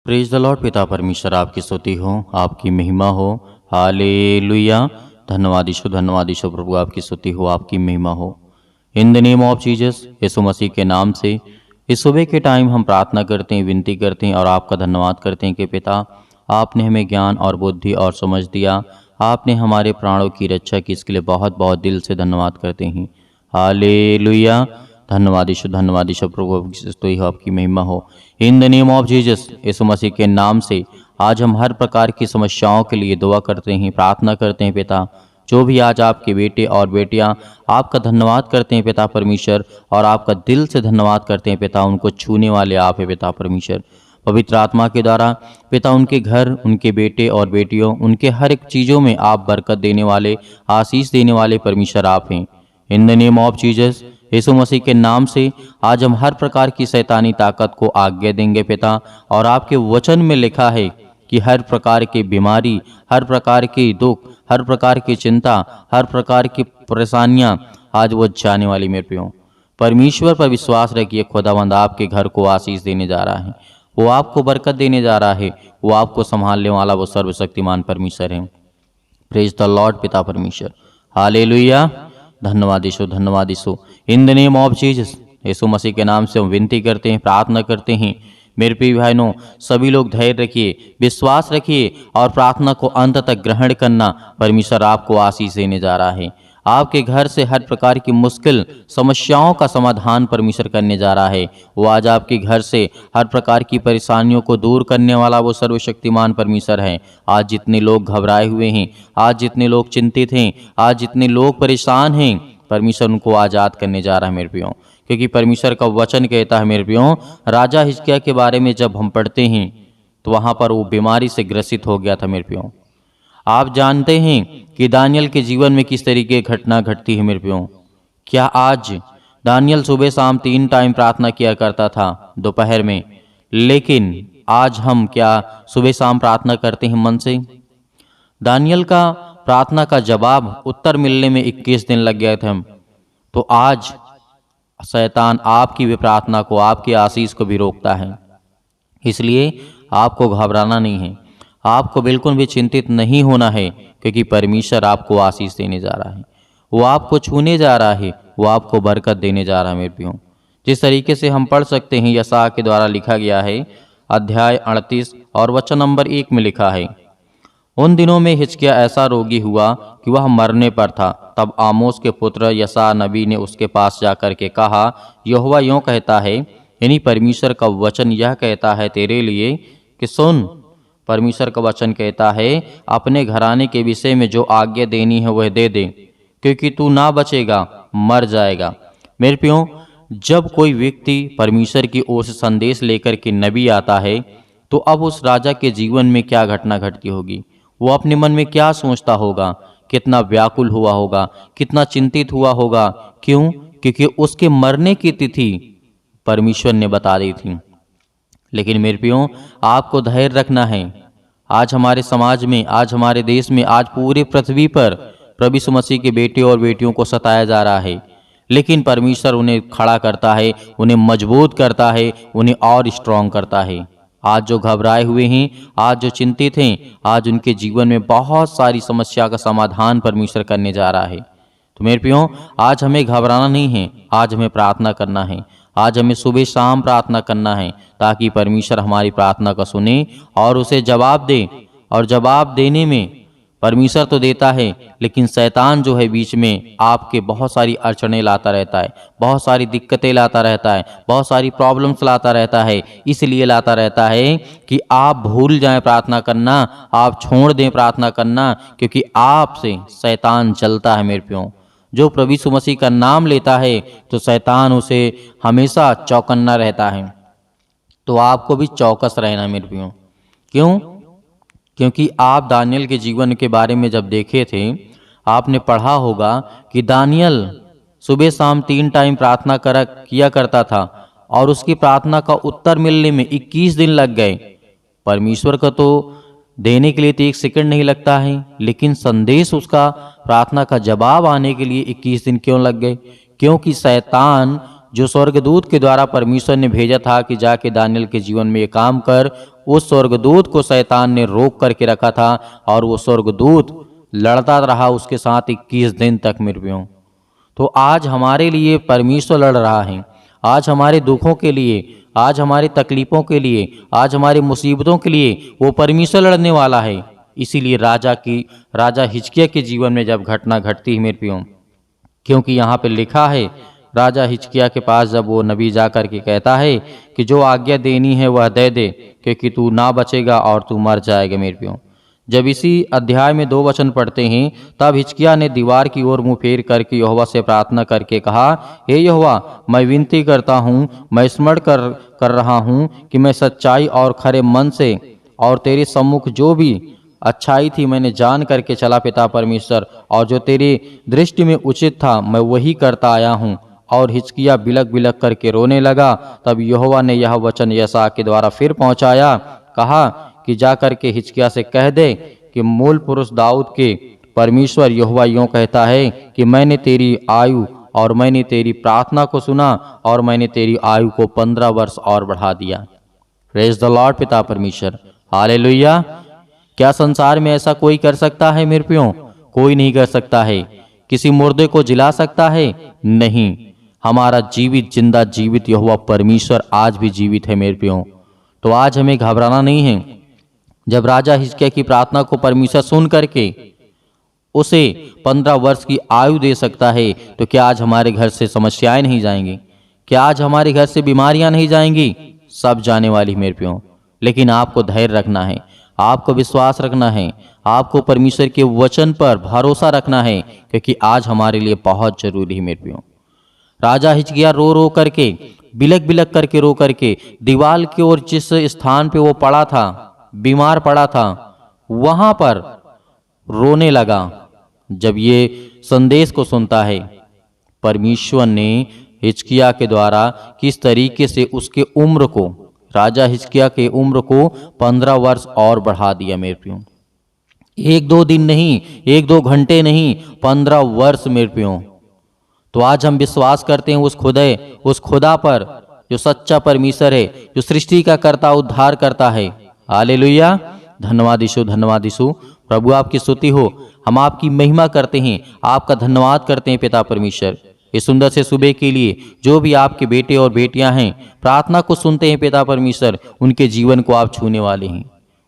Praise the Lord. पिता परमेश्वर आपकी स्तुति हो, आपकी महिमा हो। हालेलुया। धन्यवाद यीशु प्रभु, आपकी स्तुति हो, आपकी महिमा हो। In the name of Jesus, Yeshu Masih के नाम से इस सुबह के टाइम हम प्रार्थना करते हैं, विनती करते हैं और आपका धन्यवाद करते हैं कि पिता आपने हमें ज्ञान और बुद्धि और समझ दिया। आपने हमारे प्राणों की रक्षा की, इसके लिए बहुत बहुत दिल से धन्यवाद करते हैं। हालेलुया। धन्यवाद यीशु प्रभु, स्तुति हो, आपकी महिमा हो। In the name of Jesus, Yeshu Masih के नाम से आज हम हर प्रकार की समस्याओं के लिए दुआ करते हैं, प्रार्थना करते हैं पिता। जो भी आज आपके बेटे और बेटियां आपका धन्यवाद करते हैं पिता परमेश्वर, और आपका दिल से धन्यवाद करते हैं पिता, उनको छूने वाले आप है पिता परमेश्वर। पवित्र आत्मा के द्वारा पिता उनके घर, उनके बेटे और बेटियों, उनके हर एक चीज़ों में आप बरकत देने वाले, आशीष देने वाले परमेश्वर आप हैं। In the name of Jesus, Yeshu Masih के नाम से आज हम हर प्रकार की शैतानी ताकत को आज्ञा देंगे पिता। और आपके वचन में लिखा है कि हर प्रकार की बीमारी, हर प्रकार की दुख, हर प्रकार की चिंता, हर प्रकार की परेशानियां आज वो जाने वाली मेरे प्रियो। परमेश्वर पर विश्वास रखिए, खुदावंद आपके घर को आशीष देने जा रहा है, वो आपको बरकत देने जा रहा है, वो आपको संभालने वाला वो सर्वशक्तिमान परमेश्वर है। प्रेज द लॉर्ड पिता परमेश्वर। हालेलुया। धन्यवाद Yeshu. In the name of Jesus, Yeshu Masih के नाम से हम विनती करते हैं, प्रार्थना करते हैं। मेरे प्रिय भाइयों, सभी लोग धैर्य रखिए, विश्वास रखिए और प्रार्थना को अंत तक ग्रहण करना। परमेश्वर आपको आशीष देने जा रहा है। आपके घर से हर प्रकार की मुश्किल समस्याओं का समाधान परमेश्वर करने जा रहा है। वो आज आपके घर से हर प्रकार की परेशानियों को दूर करने वाला वो सर्वशक्तिमान परमेश्वर है। आज जितने लोग घबराए हुए हैं, आज जितने लोग चिंतित हैं, आज जितने लोग परेशान हैं, परमेश्वर उनको आज़ाद करने जा रहा है मेरे प्रियो। क्योंकि परमेश्वर का वचन कहता है मेरे प्रियो, राजा हिजकिय्याह के बारे में जब हम पढ़ते हैं तो वहाँ पर वो बीमारी से ग्रसित हो गया था मेरे प्रियो। आप जानते हैं कि दानियल के जीवन में किस तरीके की घटना घटती है मेरे प्रियो। क्या आज दानियल सुबह शाम 3 टाइम प्रार्थना किया करता था दोपहर में, लेकिन आज हम क्या सुबह शाम प्रार्थना करते हैं मन से? दानियल का प्रार्थना का जवाब उत्तर मिलने में 21 दिन लग गए थे हम। तो आज शैतान आपकी भी प्रार्थना को, आपकी आशीष को भी रोकता है। इसलिए आपको घबराना नहीं है, आपको बिल्कुल भी चिंतित नहीं होना है, क्योंकि परमेश्वर आपको आशीष देने जा रहा है, वो आपको छूने जा रहा है, वो आपको बरकत देने जा रहा है मेरे प्रियो। जिस तरीके से हम पढ़ सकते हैं, यशायाह के द्वारा लिखा गया है, अध्याय 38 और वचन नंबर 1 में लिखा है, उन दिनों में हिजकिय्याह ऐसा रोगी हुआ कि वह मरने पर था। तब आमोस के पुत्र यशायाह नबी ने उसके पास जाकर के कहा, यहोवा यूँ कहता है, यानी परमेश्वर का वचन यह कहता है तेरे लिए कि सुन। परमेश्वर का वचन कहता है, अपने घराने के विषय में जो आज्ञा देनी है वह दे दे, क्योंकि तू ना बचेगा, मर जाएगा। मेरे प्रियो, जब कोई व्यक्ति परमेश्वर की ओर से संदेश लेकर के नबी आता है, तो अब उस राजा के जीवन में क्या घटना घटती होगी, वो अपने मन में क्या सोचता होगा, कितना व्याकुल हुआ होगा, कितना चिंतित हुआ होगा। क्यों? क्योंकि उसके मरने की तिथि परमेश्वर ने बता दी थी। लेकिन मेरे प्रियो, आपको धैर्य रखना है। आज हमारे समाज में, आज हमारे देश में, आज पूरे पृथ्वी पर प्रभु यीशु मसीह के बेटे और बेटियों को सताया जा रहा है, लेकिन परमेश्वर उन्हें खड़ा करता है, उन्हें मजबूत करता है, उन्हें और स्ट्रांग करता है। आज जो घबराए हुए हैं, आज जो चिंतित हैं, आज उनके जीवन में बहुत सारी समस्या का समाधान परमेश्वर करने जा रहा है। तो मेरे प्रियो, आज हमें घबराना नहीं है, आज हमें प्रार्थना करना है, आज हमें सुबह शाम प्रार्थना करना है, ताकि परमेश्वर हमारी प्रार्थना को सुने और उसे जवाब दे। और जवाब देने में परमेश्वर तो देता है, लेकिन शैतान जो है बीच में आपके बहुत सारी अड़चनें लाता रहता है, बहुत सारी दिक्कतें लाता रहता है, बहुत सारी प्रॉब्लम्स लाता रहता है। इसलिए लाता रहता है कि आप भूल जाएं प्रार्थना करना, आप छोड़ दें प्रार्थना करना, क्योंकि आपसे शैतान जलता है मेरे प्रियो। जो प्रभु यीशु मसीह का नाम लेता है तो शैतान उसे हमेशा चौकन्ना रहता है। तो आपको भी चौकस रहना मेरे प्रियो। क्यों? क्योंकि आप दानियल के जीवन के बारे में जब देखे थे, आपने पढ़ा होगा कि दानियल सुबह शाम 3 टाइम प्रार्थना किया करता था, और उसकी प्रार्थना का उत्तर मिलने में 21 दिन लग गए। परमेश्वर का तो देने के लिए तो 1 सेकंड नहीं लगता है, लेकिन संदेश उसका प्रार्थना का जवाब आने के लिए 21 दिन क्यों लग गए? क्योंकि शैतान जो स्वर्गदूत के द्वारा परमेश्वर ने भेजा था कि जाके दानियल के जीवन में ये काम कर, उस स्वर्गदूत को शैतान ने रोक करके रखा था और वो स्वर्गदूत लड़ता रहा उसके साथ 21 दिन तक मेरे प्रियो। तो आज हमारे लिए परमेश्वर लड़ रहा है, आज हमारे दुखों के लिए, आज हमारी तकलीफ़ों के लिए, आज हमारी मुसीबतों के लिए वो परमेश्वर लड़ने वाला है। इसीलिए राजा हिजकिय्याह के जीवन में जब घटना घटती है मेरे प्रियो, क्योंकि यहाँ पे लिखा है राजा हिजकिय्याह के पास जब वो नबी जा कर के कहता है कि जो आज्ञा देनी है वह दे दे, क्योंकि तू ना बचेगा और तू मर जाएगा मेरे प्रियो। जब इसी अध्याय में 2 वचन पढ़ते हैं, तब हिजकिय्याह ने दीवार की ओर मुंह फेर करके यहोवा से प्रार्थना करके कहा, हे यहोवा, मैं विनती करता हूँ, मैं स्मरण कर रहा हूँ कि मैं सच्चाई और खरे मन से और तेरे सम्मुख जो भी अच्छाई थी मैंने जान करके चला पिता परमेश्वर, और जो तेरी दृष्टि में उचित था मैं वही करता आया हूँ। और हिजकिय्याह बिलक बिलक करके रोने लगा। तब यहोवा ने यह वचन यशायाह के द्वारा फिर पहुंचाया, कहा कि जा करके हिजकिय्याह से कह दे कि मूल पुरुष दाऊद के परमेश्वर यहोवा यूं कहता है कि मैंने तेरी आयु और मैंने तेरी प्रार्थना को सुना और मैंने तेरी आयु को 15 वर्ष और बढ़ा दिया। प्रेज द लॉर्ड पिता परमेश्वर, हालेलुया। क्या संसार में ऐसा कोई कर सकता है मेरे प्रियो? कोई नहीं कर सकता है। किसी मुर्दे को जिला सकता है? नहीं। हमारा जीवित जिंदा जीवित यहोवा परमेश्वर आज भी जीवित है मेरे प्रियो। तो आज हमें घबराना नहीं है। जब राजा हिजकिय्याह की प्रार्थना को परमेश्वर सुन करके उसे 15 वर्ष की आयु दे सकता है, तो क्या आज हमारे घर से समस्याएं नहीं जाएंगी? क्या आज हमारे घर से बीमारियां नहीं जाएंगी? सब जाने वाली मेरे प्रियो। लेकिन आपको धैर्य रखना है, आपको विश्वास रखना है, आपको परमेश्वर के वचन पर भरोसा रखना है, क्योंकि आज हमारे लिए बहुत जरूरी है मेरे प्रियो। राजा हिजकिय्याह रो रो करके, बिलक बिलक करके रो करके दीवार की ओर जिस स्थान पे वो पड़ा था, बीमार पड़ा था, वहां पर रोने लगा। जब ये संदेश को सुनता है, परमेश्वर ने हिजकिय्याह के द्वारा किस तरीके से उसके उम्र को, राजा हिजकिय्याह के उम्र को 15 वर्ष और बढ़ा दिया मेरे प्रियो। 1-2 दिन नहीं, 1-2 घंटे नहीं, 15 वर्ष मेरे प्रियो। तो आज हम विश्वास करते हैं उस खुदा पर जो सच्चा परमेश्वर है, जो सृष्टि का कर्ता उद्धार करता है। हालेलुया। धन्यवाद यीशु, धन्यवाद यीशु। प्रभु आपकी स्तुति हो, हम आपकी महिमा करते हैं, आपका धन्यवाद करते हैं पिता परमेश्वर। इस सुंदर से सुबह के लिए जो भी आपके बेटे और बेटियां हैं प्रार्थना को सुनते हैं पिता परमेश्वर, उनके जीवन को आप छूने वाले हैं,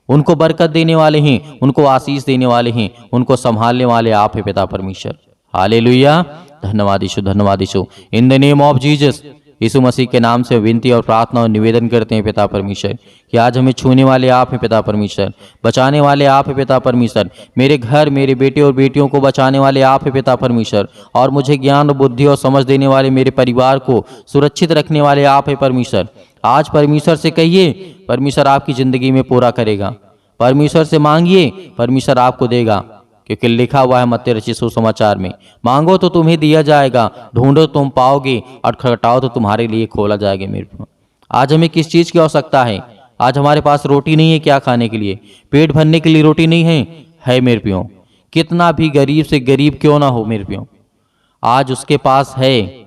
उनको बरकत देने वाले हैं, उनको आशीष देने वाले हैं, उनको संभालने वाले आप हैं पिता परमेश्वर। हालेलुया। धन्यवाद यीशु, धन्यवाद Yeshu. In the name of Jesus, Yeshu Masih के नाम से विनती और प्रार्थना और निवेदन करते हैं पिता परमेश्वर कि आज हमें छूने वाले आप हैं पिता परमेश्वर, बचाने वाले आप हैं पिता परमेश्वर, मेरे घर, मेरे बेटे और बेटियों को बचाने वाले आप हैं पिता परमेश्वर, और मुझे ज्ञान, बुद्धि और समझ देने वाले, मेरे परिवार को सुरक्षित रखने वाले आप हैं परमेश्वर। आज परमेश्वर से कहिए, परमेश्वर आपकी जिंदगी में पूरा करेगा। परमेश्वर से मांगिए, परमेश्वर आपको देगा, क्योंकि लिखा हुआ है मत्ती रचित सुसमाचार में, मांगो तो तुम्हें दिया जाएगा, ढूंढो तुम पाओगे, और खटखटाओ तो तुम्हारे लिए खोला जाएगा मेरे प्रियो। आज हमें किस चीज़ की आवश्यकता है? आज हमारे पास रोटी नहीं है क्या खाने के लिए, पेट भरने के लिए रोटी नहीं है मेरे प्रियो। कितना भी गरीब से गरीब क्यों ना हो मेरे प्रियो, आज उसके पास है।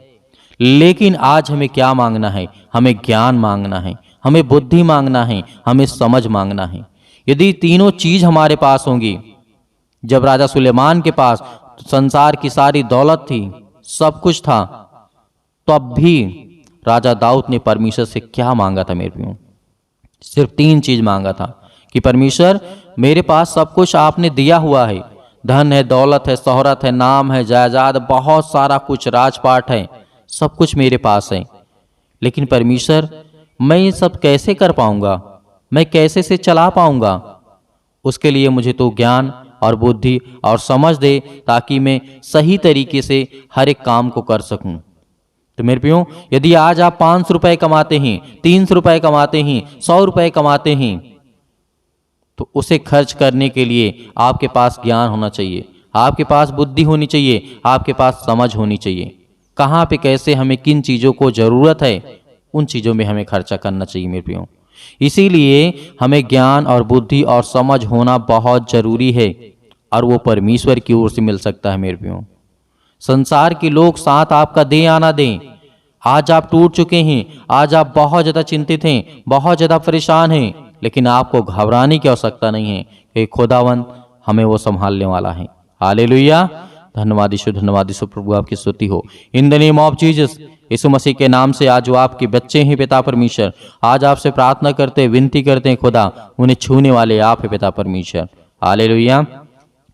लेकिन आज हमें क्या मांगना है? हमें ज्ञान मांगना है, हमें बुद्धि मांगना है, हमें समझ मांगना है। यदि तीनों चीज हमारे पास होंगी, जब राजा सुलेमान के पास संसार की सारी दौलत थी, सब कुछ था, तब भी राजा दाऊद ने परमेश्वर से क्या मांगा था मेरे प्रियो? सिर्फ 3 चीज मांगा था कि परमेश्वर मेरे पास सब कुछ आपने दिया हुआ है, धन है, दौलत है, शोहरत है, नाम है, जायदाद, बहुत सारा कुछ, राजपाट है, सब कुछ मेरे पास है। लेकिन परमेश्वर मैं ये सब कैसे कर पाऊंगा? मैं कैसे से चला पाऊंगा? उसके लिए मुझे तो ज्ञान और बुद्धि और समझ दे, ताकि मैं सही तरीके से हर एक काम को कर सकूं। तो मेरे प्रियो, यदि आज आप 500 रुपए कमाते हैं, 300 रुपए कमाते हैं, 100 रुपए कमाते हैं, तो उसे खर्च करने के लिए आपके पास ज्ञान होना चाहिए, आपके पास बुद्धि होनी चाहिए, आपके पास समझ होनी चाहिए। कहाँ पे कैसे हमें किन चीज़ों को ज़रूरत है, उन चीज़ों में हमें खर्चा करना चाहिए मेरे प्रियो। इसीलिए हमें ज्ञान और बुद्धि और समझ होना बहुत जरूरी है, और वो परमेश्वर की ओर से मिल सकता है मेरे प्रियो। संसार के लोग साथ आपका दें या ना दें, आज आप टूट चुके हैं, आज आप बहुत ज़्यादा चिंतित हैं, बहुत ज़्यादा परेशान हैं, लेकिन आपको घबराने की आवश्यकता नहीं है कि खुदावंद हमें वो संभालने वाला है। हालेलुया, धन्यवाद यीशु प्रभु आपकी स्तुति हो। In the name of Jesus, Yeshu Masih के नाम से आज जो आपके बच्चे हैं पिता परमेश्वर, आज आपसे प्रार्थना करते, विनती करते हैं खुदा, उन्हें छूने वाले आप है पिता परमेश्वर। हालेलुया,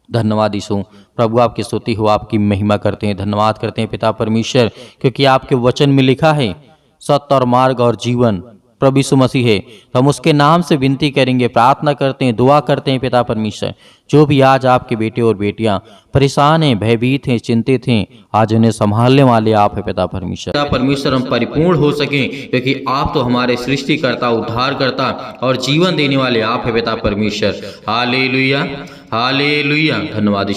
धन्यवाद यीशु प्रभु आपकी स्तुति हो, आपकी महिमा करते हैं, धन्यवाद करते हैं पिता परमेश्वर, क्योंकि आपके वचन में लिखा है सत्य और मार्ग और जीवन प्रभु यीशु मसीह है। तो हम उसके नाम से विनती करेंगे, प्रार्थना करते हैं, दुआ करते हैं पिता परमेश्वर, जो भी आज आपके बेटे और बेटियां परेशान हैं, भयभीत हैं, चिंतित हैं, आज उन्हें संभालने वाले आप है पिता परमेश्वर। पिता परमेश्वर हम परिपूर्ण हो सकें, क्योंकि आप तो हमारे सृष्टिकर्ता, उद्धारकर्ता और जीवन देने वाले आप है पिता परमेश्वर। हालेलुया, हालेलुया, धन्यवाद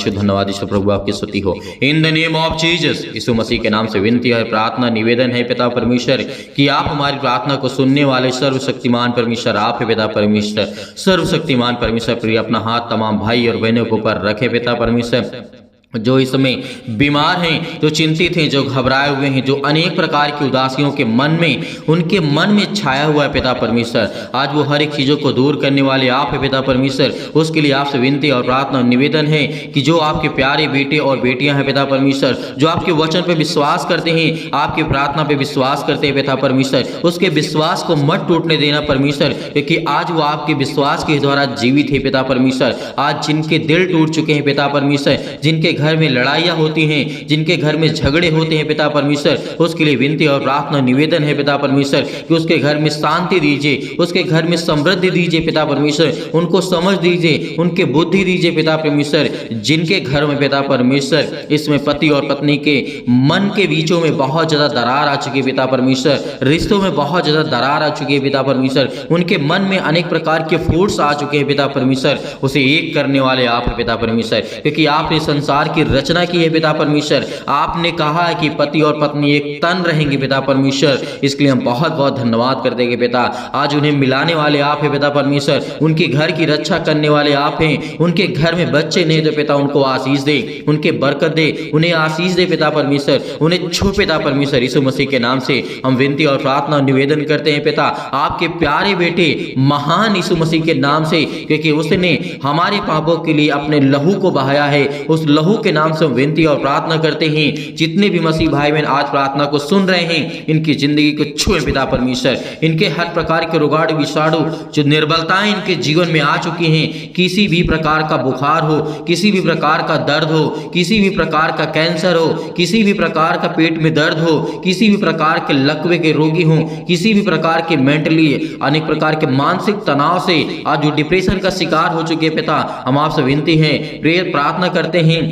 यीशु प्रभु आपकी स्तुति हो। In the name of Jesus, Yeshu Masih के नाम से विनती है, प्रार्थना, निवेदन है पिता परमेश्वर कि आप हमारी प्रार्थना को सुनने वाले सर्वशक्तिमान परमेश्वर आप है पिता परमेश्वर। सर्वशक्तिमान परमेश्वर प्रिय अपना हाथ तमाम भाई और बहनों के ऊपर रखे पिता परमेश्वर, जो इस समय बीमार हैं, जो चिंतित हैं, जो घबराए हुए हैं, जो अनेक प्रकार की उदासियों के मन में, उनके मन में छाया हुआ है पिता परमेश्वर, आज वो हर एक चीज़ों को दूर करने वाले आप है पिता परमेश्वर। उसके लिए आपसे विनती और प्रार्थना निवेदन है कि जो आपके प्यारे बेटे और बेटियां हैं पिता परमेश्वर, जो आपके वचन पे विश्वास करते हैं, आपकी प्रार्थना पे विश्वास करते हैं पिता परमेश्वर, उसके विश्वास को मत टूटने देना परमेश्वर, क्योंकि आज वो आपके विश्वास के द्वारा जीवित है पिता परमेश्वर। आज जिनके दिल टूट चुके हैं पिता परमेश्वर, जिनके घर में लड़ाइयाँ होती हैं, जिनके घर में झगड़े होते हैं पिता परमेश्वर, उसके लिए विनती और प्रार्थना निवेदन है पिता परमेश्वर कि उसके घर में शांति दीजिए, उसके घर में समृद्धि दीजिए पिता परमेश्वर, उनको समझ दीजिए, उनके बुद्धि दीजिए पिता परमेश्वर। जिनके घर में पिता परमेश्वर इसमें पति और पत्नी के मन के बीचों में बहुत ज़्यादा दरार आ चुकी है पिता परमेश्वर, रिश्तों में बहुत ज़्यादा दरार आ चुकी है पिता परमेश्वर, उनके मन में अनेक प्रकार के फूट्स आ चुके हैं पिता परमेश्वर, उसे एक करने वाले आप है पिता परमेश्वर, क्योंकि आपने संसार की रचना की है पिता परमेश्वर। आपने कहा है कि पति और पत्नी एक तन रहेंगे पिता परमेश्वर, इसके लिए हम बहुत बहुत धन्यवाद करते हैं पिता। आज उन्हें मिलाने वाले आप है पिता परमेश्वर, उनके घर की रक्षा करने वाले आप हैं, उनके घर में बच्चे नहीं तो पिता उनको आशीष दे, उनके बरकत दे, उन्हें आशीष दे पिता परमेश्वर, उन्हें छू पिता परमेश्वर। यीशु मसीह के नाम से हम विनती और प्रार्थना निवेदन करते हैं पिता, आपके प्यारे बेटे महान यीशु मसीह के नाम से, क्योंकि उसने हमारे पापों के लिए अपने लहू को बहाया है, उस लहू के नाम से विनती और प्रार्थना करते हैं। जितने भी मसीह भाई बहन आज प्रार्थना को सुन रहे हैं, इनकी जिंदगी को छुए पिता परमेश्वर, इनके हर प्रकार के रोगाणु विषाणु जो निर्बलताएं इनके जीवन में आ चुकी हैं, किसी भी प्रकार का बुखार हो, किसी भी प्रकार का दर्द हो, किसी भी प्रकार का कैंसर हो, किसी भी प्रकार का पेट में दर्द हो, किसी भी प्रकार के लकवे के रोगी हो, किसी भी प्रकार के मेंटली अनेक प्रकार के मानसिक तनाव से आज जो डिप्रेशन का शिकार हो चुके पिता, हम आपसे विनती है, प्रेयर प्रार्थना करते हैं,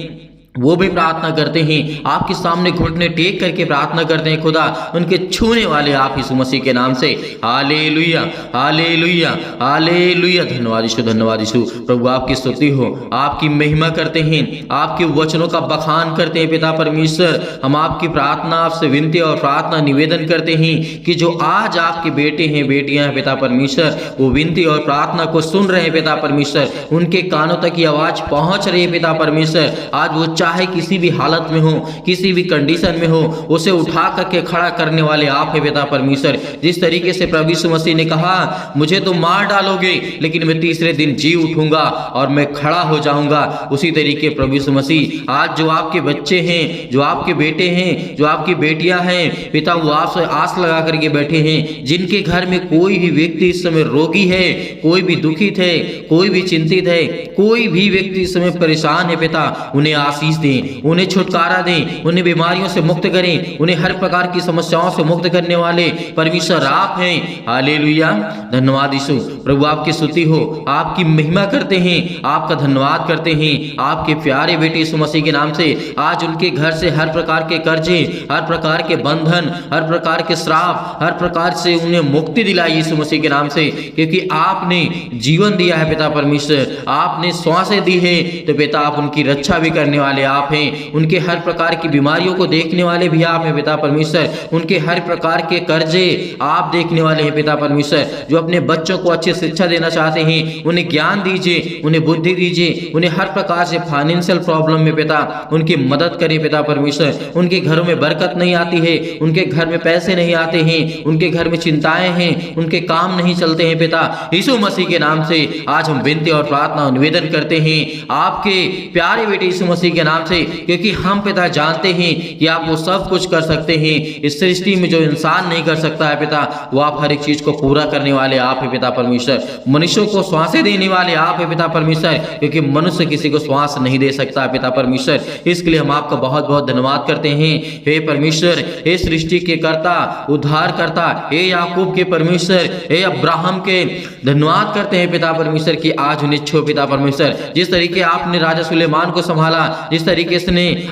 वो भी प्रार्थना करते हैं, आपके सामने घुटने टेक करके प्रार्थना करते हैं खुदा, उनके छूने वाले आप यीशु मसीह के नाम से। हालेलुया, हालेलुया, हालेलुया, धन्यवाद यीशु प्रभु आपकी स्तुति हो, आपकी महिमा करते हैं, आपके वचनों का बखान करते हैं पिता परमेश्वर। हम आपकी प्रार्थना, आपसे विनती और प्रार्थना निवेदन करते हैं कि जो आज आपके बेटे हैं, बेटियां हैं पिता परमेश्वर, वो विनती और प्रार्थना को सुन रहे हैं पिता परमेश्वर, उनके कानों तक ये आवाज पहुंच रही है पिता परमेश्वर। आज वो चाहे किसी भी हालत में हो, किसी भी कंडीशन में हो, उसे उठा करके खड़ा करने वाले आप है पिता परमेश्वर। जिस तरीके से प्रभु यीशु मसीह ने कहा, मुझे तो मार डालोगे लेकिन मैं तीसरे दिन जी उठूंगा और मैं खड़ा हो जाऊंगा, उसी तरीके प्रभु यीशु मसीह आज जो आपके बच्चे हैं, जो आपके बेटे हैं, जो आपकी बेटियां हैं पिता, वो आपसे आस लगा करके बैठे हैं। जिनके घर में कोई भी व्यक्ति इस समय रोगी है, कोई भी दुखित है, कोई भी चिंतित है, कोई भी व्यक्ति इस समय परेशान है पिता, उन्हें आशीष दें, उन्हें छुटकारा दें, उन्हें बीमारियों से मुक्त करें, उन्हें हर प्रकार की समस्याओं से मुक्त करने वाले परमेश्वर आप हैं। हालेलुया, धन्यवाद यीशु प्रभु आपकी स्तुति हो, आपकी महिमा करते हैं, आपका धन्यवाद करते हैं, आपके प्यारे बेटे यीशु मसीह के नाम से। आज उनके घर से हर प्रकार के कर्जे, हर प्रकार के बंधन, हर प्रकार के श्राप, हर प्रकार से उन्हें मुक्ति दिलाई यीशु मसीह के नाम से, क्योंकि आपने जीवन दिया है पिता परमेश्वर, आपने श्वासें दी है, तो पिता आप उनकी रक्षा भी करने वाले वाले आप हैं, उनके हर प्रकार की बीमारियों को देखने वाले भी आप हैं पिता परमेश्वर, उनके हर प्रकार के कर्जे आप देखने वाले हैं पिता परमेश्वर। जो अपने बच्चों को अच्छी शिक्षा देना चाहते हैं, उन्हें ज्ञान दीजिए, उन्हें बुद्धि दीजिए, उन्हें हर प्रकार से फाइनेंशियल प्रॉब्लम में पिता उनकी मदद करें पिता परमेश्वर। उनके घरों में बरकत नहीं आती है, उनके घर में पैसे नहीं आते हैं, उनके घर में चिंताएं हैं, उनके काम नहीं चलते हैं पिता, यीशु मसीह के नाम से आज हम विनती और प्रार्थना और निवेदन करते हैं आपके प्यारे बेटे यीशु मसीह के नाम से, क्योंकि हम पिता जानते हैं कि आप वो सब कुछ कर सकते हैं। इस सृष्टि में जो इंसान नहीं कर सकता है पिता, वो आप हर एक चीज को पूरा करने वाले आप है पिता परमेश्वर। मनुष्यों को श्वासें देने वाले आप है पिता परमेश्वर, क्योंकि मनुष्य किसी को श्वास नहीं दे सकता है पिता परमेश्वर। इसके लिए हम आपका बहुत बहुत धन्यवाद करते हैं। हे परमेश्वर, हे सृष्टि के कर्ता, उद्धार करता, हे याकूब के परमेश्वर, हे अब्राहम के धन्यवाद करते हैं पिता परमेश्वर की आज उन्हें छो पिता परमेश्वर। जिस तरीके आपने राजा सुलेमान को संभाला, जिस तरीके से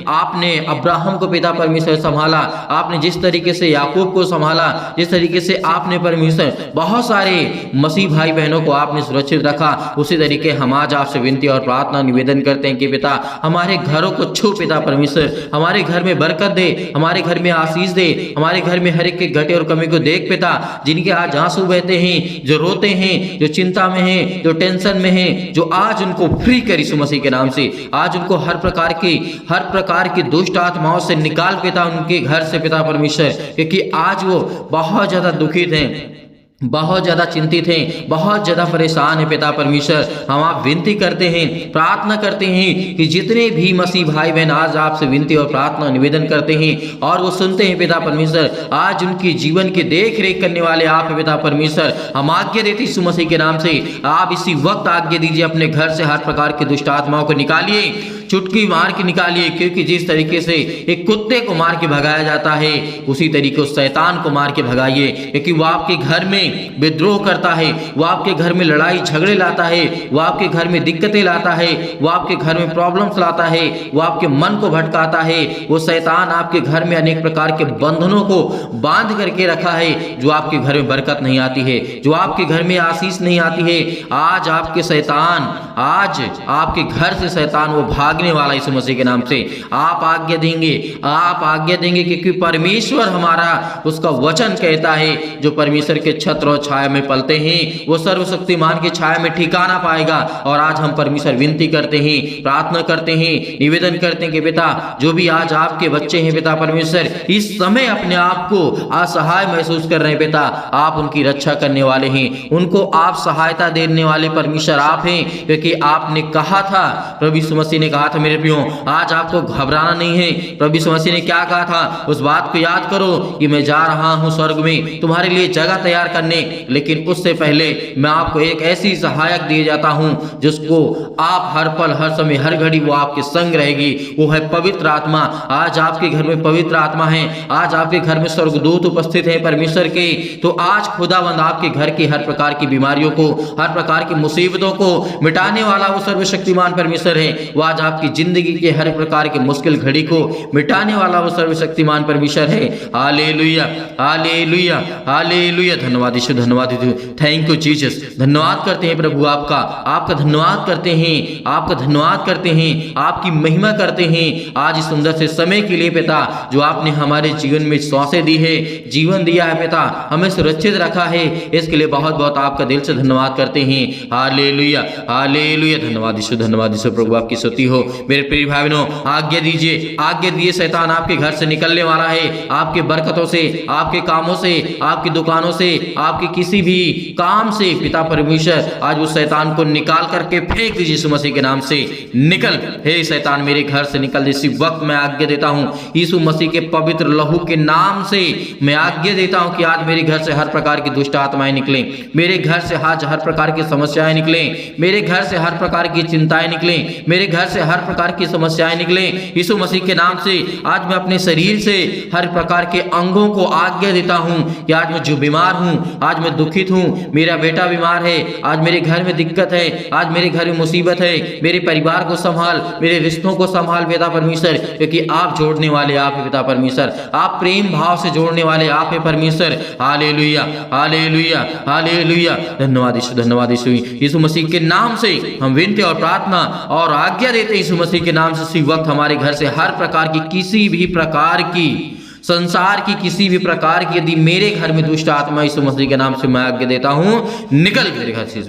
आपने अब्राहम को पिता परमेश्वर संभाला, आपने जिस तरीके से याकूब को संभाला, जिस तरीके से आपने परमेश्वर बहुत सारे मसीह भाई बहनों को आपने सुरक्षित रखा, उसी तरीके हम आज आपसे विनती और प्रार्थना निवेदन करते हैं कि पिता हमारे घरों को छू पिता परमेश्वर, हमारे घर में बरकत दे, हमारे घर में आशीष दे, हमारे घर में हर एक के घटे और कमी को देख पिता। जिनके आज आंसू बहते हैं, जो रोते हैं, जो चिंता में हैं, जो टेंशन में हैं, जो आज उनको फ्री कर यीशु मसीह के नाम से, आज उनको हर प्रकार की दुष्ट आत्माओं से निकाल पिता उनके घर से पिता परमेश्वर, क्योंकि आज वो बहुत ज्यादा दुखित हैं, बहुत ज्यादा चिंतित हैं, बहुत ज्यादा परेशान है पिता परमेश्वर। हम आप विनती करते हैं, प्रार्थना करते हैं कि जितने भी मसीह भाई बहन आज आपसे विनती और प्रार्थना निवेदन करते हैं और वो सुनते हैं पिता परमेश्वर, आज उनकी जीवन की देख रेख करने वाले आप पिता परमेश्वर। हम आज्ञा देते यीशु मसीह के नाम से, आप इसी वक्त आज्ञा दीजिए, अपने घर से हर प्रकार के दुष्ट आत्माओं को निकालिए, चुटकी मार के निकालिए, क्योंकि जिस तरीके से एक कुत्ते को मार के भगाया जाता है, उसी तरीके उस शैतान को मार के भगाइए, क्योंकि वो आपके घर में विद्रोह करता है, वो आपके घर में लड़ाई झगड़े लाता है, वो आपके घर में दिक्कतें लाता है, वो आपके घर में प्रॉब्लम्स लाता है, वो आपके मन को भटकाता है। वो शैतान आपके घर में अनेक प्रकार के बंधनों को बांध करके रखा है, जो आपके घर में बरकत नहीं आती है, जो आपके घर में आशीष नहीं आती है। आज आपके शैतान, आज आपके घर से शैतान वो भागने वाला यीशु मसीह के नाम से। आप आज्ञा देंगे, आप आज्ञा देंगे, क्योंकि परमेश्वर हमारा उसका वचन कहता है, जो परमेश्वर के छत्र और छाया में पलते हैं वो सर्वशक्तिमान की छाया में ठिकाना पाएगा। और आज हम परमेश्वर विनती करते हैं, प्रार्थना करते हैं, निवेदन करते हैं कि पिता जो भी आज आपके बच्चे हैं पिता परमेश्वर, इस समय अपने आप को असहाय महसूस कर रहे हैं पिता, आप उनकी रक्षा करने वाले हैं, उनको आप सहायता देने वाले परमेश्वर आप हैं, क्योंकि आपने कहा था, प्रभु यीशु मसीह ने कहा था मेरे प्रियो, आज आपको घबराना नहीं है। प्रभु यीशु मसीह ने क्या कहा था, उस बात को याद करो कि मैं जा रहा हूं स्वर्ग में तुम्हारे लिए जगह तैयार करने, लेकिन उससे पहले मैं आपको एक ऐसी सहायक दिए जाता हूं जिसको आप हर पल हर समय हर घड़ी वो आपके संग रहेगी, वो है पवित्र आत्मा। आज आपके घर में पवित्र आत्मा है, आज आपके घर में स्वर्गदूत उपस्थित है परमेश्वर के। तो आज खुदावंद आपके घर की हर प्रकार की बीमारियों को, हर प्रकार की मुसीबतों को मिटाने वाला वो सर्वशक्तिमान परमेश्वर है। वो आज आपकी जिंदगी के हर प्रकार की मुश्किल घड़ी को मिटाने वाला वो सर्वशक्तिमान परमेश्वर है। Hallelujah, hallelujah, hallelujah. धन्यवाद यीशु, धन्यवाद यीशु, थैंक यू जीसस। धन्यवाद करते हैं प्रभु आपका धन्यवाद करते हैं, आपका धन्यवाद करते हैं, आपकी महिमा करते हैं आज इस सुंदर से समय के लिए पिता, जो आपने हमारे जीवन में सांसें दी है, जीवन दिया है पिता, हमें सुरक्षित रखा है, इसके लिए बहुत बहुत आपका दिल से धन्यवाद करते हैं। Hallelujah, hallelujah. धन्यवाद यीशु, धन्यवाद यीशु। प्रभु आपकी स्तुति हो। मेरे प्रिय भाई बहनों, आज्ञा दीजिए, आज्ञा दिए, शैतान आपके घर से निकलने वाला है, आपके बरकतों से, आपके कामों से, आपकी दुकानों से, आपके किसी भी काम से पिता परमेश्वर आज उस शैतान को निकाल करके फेंक दीजिए यीशु मसीह के नाम से। निकल हे शैतान, मेरे घर से निकल। इसी वक्त मैं आज्ञा देता हूं यीशु मसीह के पवित्र लहू के नाम से मैं आज्ञा देता हूं कि आज मेरे घर से हर प्रकार की दुष्ट आत्माएं निकलें, मेरे घर से आज हर प्रकार की समस्याएं निकलें, मेरे घर से हर प्रकार की चिंताएं निकलें, मेरे घर से हर प्रकार की समस्याएं निकलें यीशु मसीह के नाम से। आज मैं अपने शरीर से हर प्रकार के अंगों को आज्ञा देता हूं कि आज मैं जो बीमार हूं, आज मैं दुखित हूं, मेरा बेटा बीमार है, आज मेरे घर में दिक्कत है, आज मेरे घर में मुसीबत है, मेरे परिवार को संभाल, मेरे रिश्तों को संभाल पिता परमेश्वर, क्योंकि आप जोड़ने वाले आप है पिता परमेश्वर, आप प्रेम भाव से जोड़ने वाले आप है परमेश्वर। Hallelujah, hallelujah, hallelujah. धन्यवाद यीशु, धन्यवाद यीशु। यीशु मसीह के नाम से हम विनती और प्रार्थना और आज्ञा देते हैं यीशु मसीह के नाम से इसी वक्त हमारे घर से हर प्रकार की किसी भी प्रकार की संसार की किसी भी प्रकार की यदि मेरे घर में दुष्ट आत्मा यीशु मसीह के नाम से मैं आज्ञा देता हूं, निकल मेरे घर से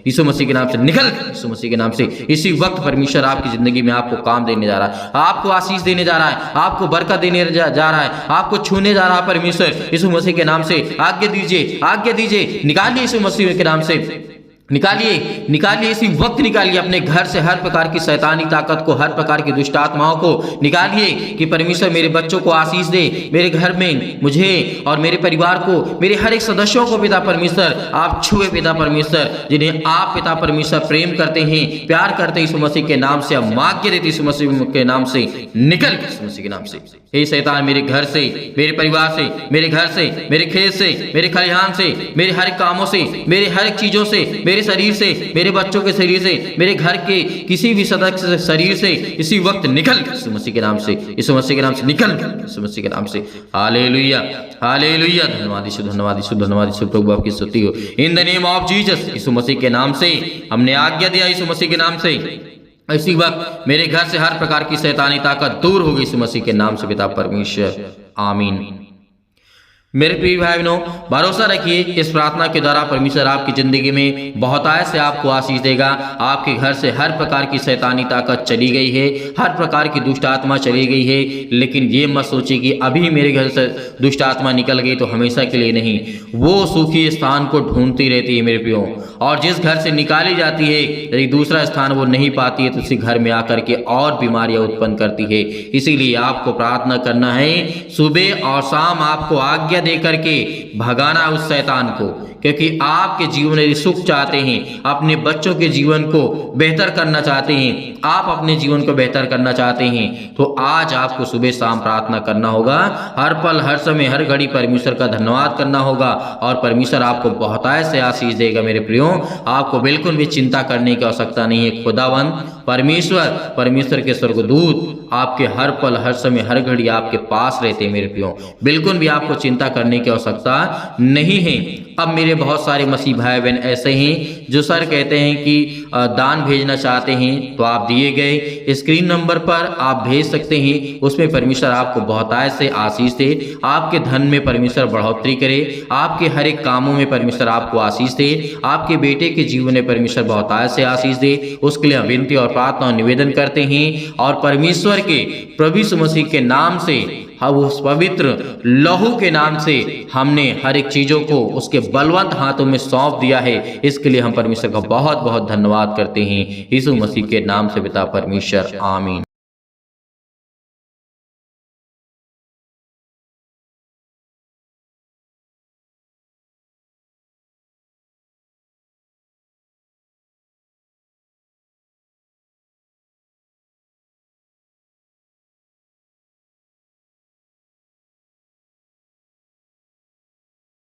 यीशु मसीह के नाम से, निकल यीशु मसीह के नाम से। इसी वक्त परमेश्वर आपकी जिंदगी में आपको काम देने जा रहा है, आपको आशीष देने जा रहा है, आपको बरकत देने जा रहा है, आपको छूने जा रहा है। परमेश्वर यीशु मसीह के नाम से आज्ञा दीजिए, आज्ञा दीजिए, निकालिए यीशु मसीह के नाम से, निकालिए, निकालिए, इसी वक्त निकालिए अपने घर से हर प्रकार की शैतानी ताकत को, हर प्रकार की दुष्ट आत्माओं को निकालिए कि परमेश्वर मेरे बच्चों को आशीष दे, मेरे घर में मुझे और मेरे परिवार को, मेरे हर एक सदस्यों को पिता परमेश्वर आप छुए पिता परमेश्वर, जिन्हें आप पिता परमेश्वर प्रेम करते हैं, प्यार करते हैं। यीशु मसीह के नाम से हम आज्ञा देते यीशु मसीह के नाम से, निकल यीशु मसीह के नाम से। हे शैतान मेरे घर से, मेरे परिवार से, मेरे घर से, मेरे खेत से, मेरे खलिहान से, मेरे हर एक कामों से, मेरे हर एक चीजों से, मेरे शरीर से, मेरे बच्चों के शरीर से, मेरे घर के किसी भी सदस्य शरीर से इसी वक्त निकल यीशु मसीह के नाम से, यीशु मसीह के नाम से निकल यीशु मसीह के नाम से। हालेलुया, हालेलुया, धन्यवाद यीशु, धन्यवाद यीशु, धन्यवाद यीशु, प्रभु आपकी स्तुति हो। In the name of Jesus, Yeshu Masih के नाम से हमने आज्ञा दिया, यीशु मसीह के नाम से इसी वक्त मेरे घर से हर प्रकार की शैतानी ताकत दूर होगी यीशु मसीह के नाम से पिता परमेश्वर, आमीन। मेरे प्रिय भाई बहनों, भरोसा रखिए इस प्रार्थना के द्वारा परमेश्वर आपकी जिंदगी में बहुतायत से आपको आशीष देगा। आपके घर से हर प्रकार की शैतानी ताकत चली गई है, हर प्रकार की दुष्ट आत्मा चली गई है। लेकिन ये मत सोचिए कि अभी मेरे घर से दुष्ट आत्मा निकल गई तो हमेशा के लिए नहीं, वो सुखी स्थान को ढूंढती रहती है मेरे प्रियो। और जिस घर से निकाली जाती है यदि दूसरा स्थान वो नहीं पाती है तो उसी घर में आकर के और बीमारियां उत्पन्न करती है। इसीलिए आपको प्रार्थना करना है, सुबह और शाम आपको आज्ञा दे करके भगाना उस शैतान को, क्योंकि आपके जीवन में सुख चाहते हैं, अपने बच्चों के जीवन को बेहतर करना चाहते हैं, आप अपने जीवन को बेहतर करना चाहते हैं, तो आज आपको सुबह शाम प्रार्थना करना होगा। हर पल, हर समय, हर घड़ी परमेश्वर का धन्यवाद करना होगा और परमेश्वर आपको बहुतायत से आशीष देगा। मेरे प्रियो, आपको बिल्कुल भी चिंता करने की आवश्यकता नहीं है। खुदावंद परमेश्वर, परमेश्वर के स्वर्गदूत आपके हर पल, हर समय, हर घड़ी आपके पास रहते हैं। मेरे प्रियो, बिल्कुल भी आपको चिंता करने की आवश्यकता नहीं है। अब मेरे बहुत सारे मसीह भाई बहन ऐसे हैं जो सर कहते हैं कि दान भेजना चाहते हैं, तो आप दिए गए स्क्रीन नंबर पर आप भेज सकते हैं। उसमें परमेश्वर आपको बहुतायत से आशीष दे, आपके धन में परमेश्वर बढ़ोतरी करे, आपके हर एक कामों में परमेश्वर आपको आशीष दे, आपके बेटे के जीवन में परमेश्वर बहुतायत से आशीष दे। उसके लिए हम विनती और प्रार्थना और निवेदन करते हैं और परमेश्वर के प्रभु यीशु मसीह के नाम से, हम उस पवित्र लहू के नाम से हमने हर एक चीजों को उसके बलवंत हाथों में सौंप दिया है। इसके लिए हम परमेश्वर का बहुत बहुत धन्यवाद करते हैं। यीशु मसीह के नाम से पिता परमेश्वर, आमीन।